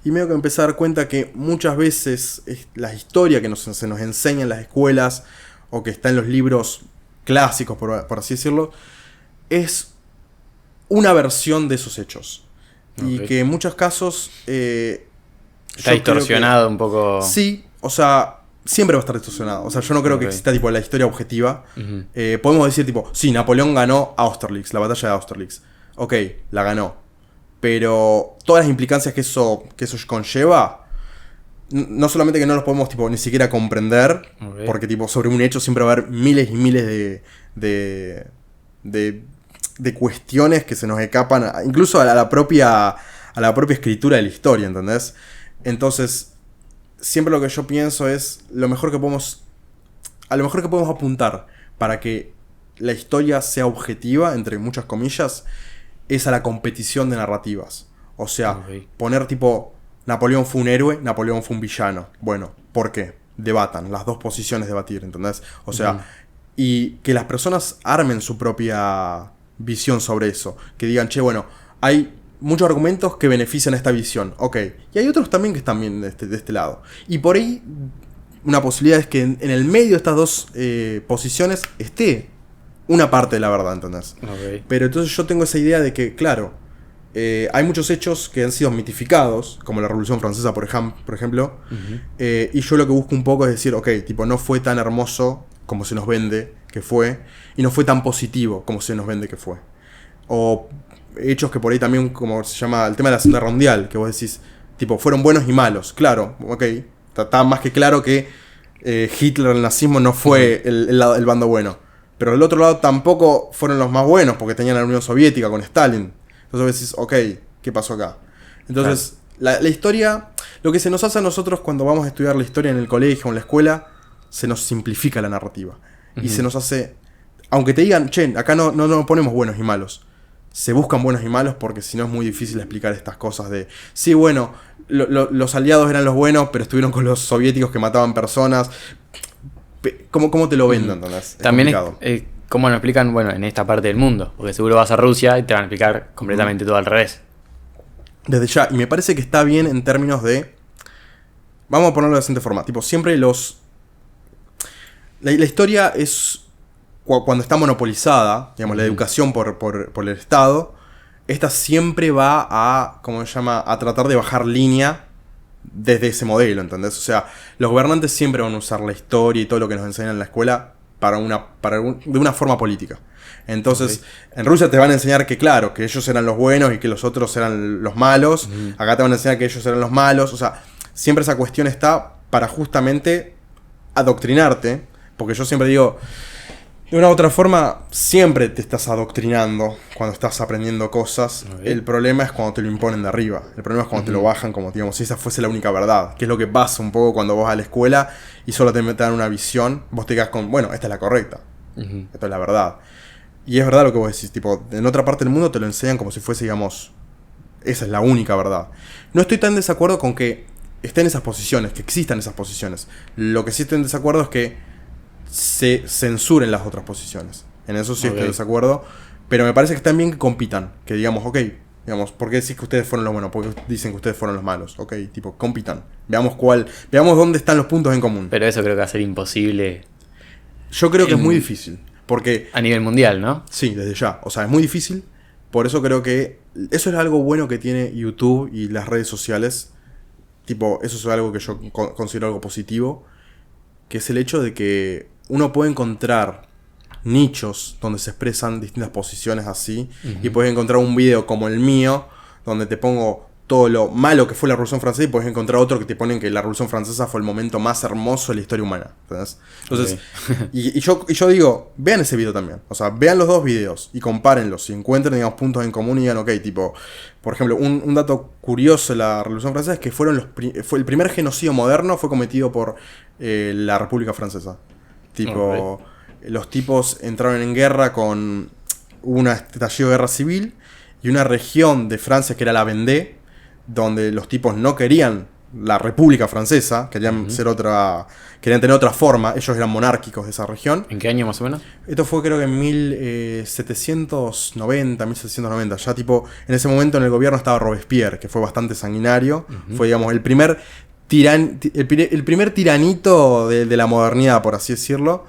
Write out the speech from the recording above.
y medio que me empecé a dar cuenta que muchas veces la historia que se nos enseña en las escuelas, o que está en los libros clásicos, por así decirlo, es una versión de esos hechos. Y que en muchos casos... está distorsionado un poco. Sí, o sea, siempre va a estar distorsionado. O sea, yo no creo que exista tipo la historia objetiva. Podemos decir tipo, sí, Napoleón ganó Austerlitz, la batalla de Austerlitz. Ok, la ganó. Pero todas las implicancias que eso conlleva, no solamente que no los podemos tipo ni siquiera comprender, porque tipo sobre un hecho siempre va a haber miles y miles de cuestiones que se nos escapan, incluso a la propia escritura de la historia, ¿entendés? Entonces, siempre lo que yo pienso es a lo mejor que podemos apuntar para que la historia sea objetiva, entre muchas comillas, es a la competición de narrativas. O sea, poner tipo, Napoleón fue un héroe, Napoleón fue un villano. Bueno, ¿por qué? Debatan, las dos posiciones debatir, ¿entendés? O sea, y que las personas armen su propia visión sobre eso. Que digan, che, bueno, hay muchos argumentos que benefician esta visión. Ok. Y hay otros también que están bien de este lado. Y por ahí, una posibilidad es que en el medio de estas dos posiciones esté una parte de la verdad, ¿entendés? Pero entonces yo tengo esa idea de que, claro, hay muchos hechos que han sido mitificados, como la Revolución Francesa, por ejemplo. Y yo lo que busco un poco es decir, ok, tipo, no fue tan hermoso como se nos vende que fue, y no fue tan positivo como se nos vende que fue. O hechos que por ahí también, como se llama el tema de la Segunda Guerra Mundial, que vos decís, tipo, fueron buenos y malos. Claro, ok, está más que claro que Hitler, el nazismo, no fue el bando bueno. Pero del otro lado tampoco fueron los más buenos, porque tenían la Unión Soviética con Stalin. Entonces vos decís, ok, ¿qué pasó acá? Entonces, la historia, lo que se nos hace a nosotros cuando vamos a estudiar la historia en el colegio o en la escuela, se nos simplifica la narrativa. Y se nos hace, aunque te digan, che, acá no ponemos buenos y malos. Se buscan buenos y malos porque si no es muy difícil explicar estas cosas de, sí, bueno, los aliados eran los buenos, pero estuvieron con los soviéticos que mataban personas. ¿Cómo te lo venden, entonces? También es cómo lo explican, bueno, en esta parte del mundo. Porque seguro vas a Rusia y te van a explicar completamente todo al revés. Desde ya, y me parece que está bien en términos de... Vamos a ponerlo de la siguiente forma. Tipo, siempre la historia es... Cuando está monopolizada, digamos, la educación por el Estado, esta siempre va a, ¿cómo se llama?, a tratar de bajar línea desde ese modelo, ¿entendés? O sea, los gobernantes siempre van a usar la historia y todo lo que nos enseñan en la escuela de una forma política. Entonces, en Rusia te van a enseñar que, claro, que ellos eran los buenos y que los otros eran los malos. Acá te van a enseñar que ellos eran los malos. O sea, siempre esa cuestión está para justamente adoctrinarte. Porque yo siempre digo, de una u otra forma, siempre te estás adoctrinando cuando estás aprendiendo cosas. El problema es cuando te lo imponen de arriba. El problema es cuando te lo bajan como, digamos, si esa fuese la única verdad. Que es lo que pasa un poco cuando vas a la escuela y solo te dan una visión. Vos te quedas con, bueno, esta es la correcta. Esta es la verdad. Y es verdad lo que vos decís. Tipo, en otra parte del mundo te lo enseñan como si fuese, digamos, esa es la única verdad. No estoy tan en desacuerdo con que estén esas posiciones, que existan esas posiciones. Lo que sí estoy en desacuerdo es que se censuren las otras posiciones. En eso sí estoy de desacuerdo. Pero me parece que están bien que compitan. Que digamos, ok, digamos, ¿por qué decís que ustedes fueron los buenos? ¿Por qué dicen que ustedes fueron los malos? Ok, tipo, compitan. Veamos dónde están los puntos en común. Pero eso creo que va a ser imposible. Yo creo que es muy difícil. Porque a nivel mundial, ¿no? Sí, desde ya. O sea, es muy difícil. Por eso creo que eso es algo bueno que tiene YouTube y las redes sociales. Tipo, eso es algo que yo considero algo positivo. Que es el hecho de que uno puede encontrar nichos donde se expresan distintas posiciones así. Y puedes encontrar un video como el mío, donde te pongo todo lo malo que fue la Revolución Francesa, y puedes encontrar otro que te ponen que la Revolución Francesa fue el momento más hermoso de la historia humana. ¿Entendés? Entonces, y yo digo, vean ese video también. O sea, vean los dos videos y compárenlos. Y encuentren, digamos, puntos en común y digan, ok, tipo, por ejemplo, un dato curioso de la Revolución Francesa es que fue el primer genocidio moderno fue cometido por la República Francesa. Tipo, los tipos entraron en guerra con un estallido de guerra civil y una región de Francia que era la Vendée, donde los tipos no querían la República Francesa, querían tener otra forma, ellos eran monárquicos de esa región. ¿En qué año más o menos? Esto fue creo que en 1790, ya tipo, en ese momento en el gobierno estaba Robespierre, que fue bastante sanguinario, fue digamos el primer tiranito de la modernidad, por así decirlo.